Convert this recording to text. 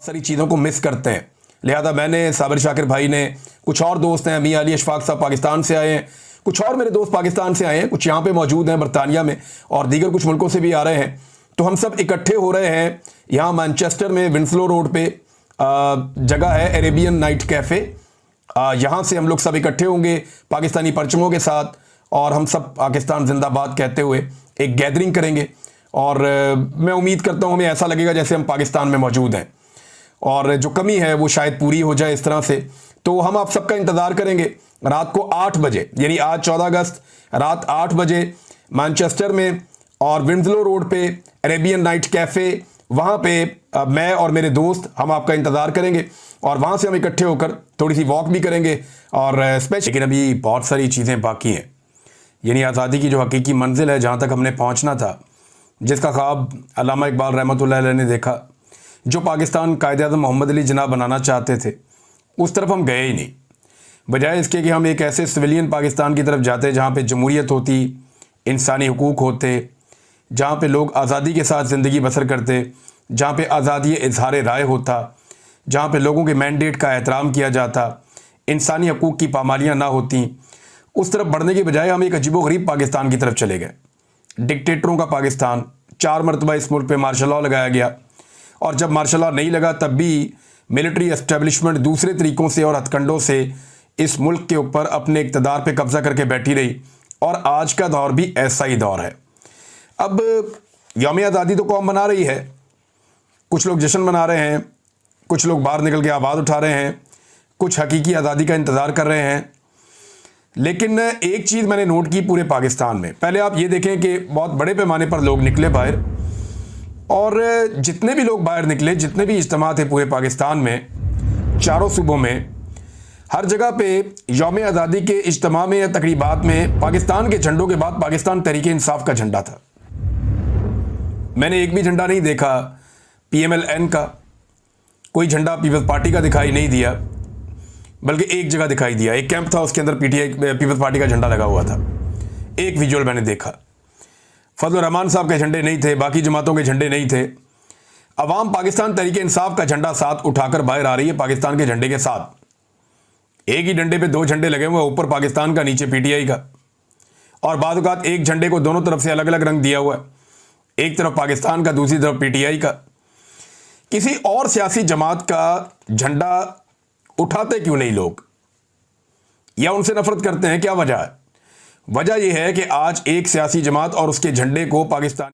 सारी चीज़ों को मिस करते हैं। लिहाजा मैंने, साबिर शाकिर भाई ने, कुछ और दोस्त हैं, मियां अली अशफाक साहब पाकिस्तान से आए हैं, कुछ और मेरे दोस्त पाकिस्तान से आए हैं, कुछ यहाँ पे मौजूद हैं बरतानिया में और दीगर कुछ मुल्कों से भी आ रहे हैं। तो हम सब इकट्ठे हो रहे हैं यहाँ मैनचेस्टर में विंसलो रोड पे जगह है अरेबियन नाइट कैफ़े। यहाँ से हम लोग सब इकट्ठे होंगे पाकिस्तानी परचमों के साथ और हम सब पाकिस्तान जिंदाबाद कहते हुए एक गैदरिंग करेंगे। और मैं उम्मीद करता हूँ हमें ऐसा लगेगा जैसे हम पाकिस्तान में मौजूद हैं और जो कमी है वो शायद पूरी हो जाए इस तरह से। तो हम आप सबका इंतज़ार करेंगे रात को 8 बजे, यानी आज 14 अगस्त रात 8 बजे मैनचेस्टर में और विंसलो रोड पे अरेबियन नाइट कैफ़े, वहाँ पे मैं और मेरे दोस्त हम आपका इंतज़ार करेंगे और वहाँ से हम इकट्ठे होकर थोड़ी सी वॉक भी करेंगे और स्पेशल। लेकिन अभी बहुत सारी चीज़ें बाकी हैं, यानी आज़ादी की जो हकीकी मंजिल है, जहाँ तक हमने पहुँचना था, जिसका ख्वाब अल्लामा इकबाल रहमतुल्लाह अलैह ने देखा, जो पाकिस्तान कायद-ए-आज़म मोहम्मद अली जिन्ना बनाना चाहते थे, उस तरफ हम गए ही नहीं। बजाय इसके कि हम एक ऐसे सिविलियन पाकिस्तान की तरफ जाते जहाँ पे जमहूरियत होती, इंसानी हुकूक होते, जहाँ पे लोग आज़ादी के साथ ज़िंदगी बसर करते, जहाँ पे आज़ादी इजहार राय होता, जहाँ पे लोगों के मैंडेट का एहतराम किया जाता, इंसानी हकूक़ की पामालियाँ ना होती, उस तरफ बढ़ने के बजाय हम एक अजीबो-गरीब पाकिस्तान की तरफ चले गए। डिक्टेटरों का पाकिस्तान। 4 मरतबा इस मुल्क पे मार्शल लॉ लगाया गया और जब मार्शल लॉ नहीं लगा तब भी मिलिट्री एस्टेब्लिशमेंट दूसरे तरीक़ों से और हथकंडों से इस मुल्क के ऊपर अपने इक़्तिदार पे कब्ज़ा करके बैठी रही और आज का दौर भी ऐसा ही दौर है। अब यौम आज़ादी तो कौम मना रही है, कुछ लोग जश्न मना रहे हैं, कुछ लोग बाहर निकल के आवाज़ उठा रहे हैं, कुछ हकीकी आज़ादी का इंतज़ार कर रहे हैं। लेकिन एक चीज़ मैंने नोट की पूरे पाकिस्तान में, पहले आप ये देखें कि बहुत बड़े पैमाने पर लोग निकले बाहर और जितने भी लोग बाहर निकले, जितने भी इज्तिमा थे पूरे पाकिस्तान में, चारों सूबों में, हर जगह पे यौम आज़ादी के इज्तिमा में या तकरीबात में पाकिस्तान के झंडों के बाद पाकिस्तान तहरीक इंसाफ का झंडा था। मैंने एक भी झंडा नहीं देखा PMLN का, कोई झंडा पीपल्स पार्टी का दिखाई नहीं दिया, बल्कि एक जगह दिखाई दिया, एक कैंप था उसके अंदर PTI पीपल्स पार्टी का झंडा लगा हुआ था। एक विजुअल मैंने देखा। फजल रहमान साहब के झंडे नहीं थे, बाकी जमातों के झंडे नहीं थे। अवाम पाकिस्तान तहरीक इंसाफ का झंडा साथ उठाकर बाहर आ रही है पाकिस्तान के झंडे के साथ। एक ही डंडे पे 2 झंडे लगे हुए, ऊपर पाकिस्तान का, नीचे PTI का, और बाद औक़ात एक झंडे को दोनों तरफ से अलग अलग रंग दिया हुआ है, एक तरफ पाकिस्तान का, दूसरी तरफ PTI का। किसी और सियासी जमात का झंडा उठाते क्यों नहीं लोग, या उनसे नफरत करते हैं? क्या वजह है? वजह यह है कि आज एक सियासी जमात और उसके झंडे को पाकिस्तान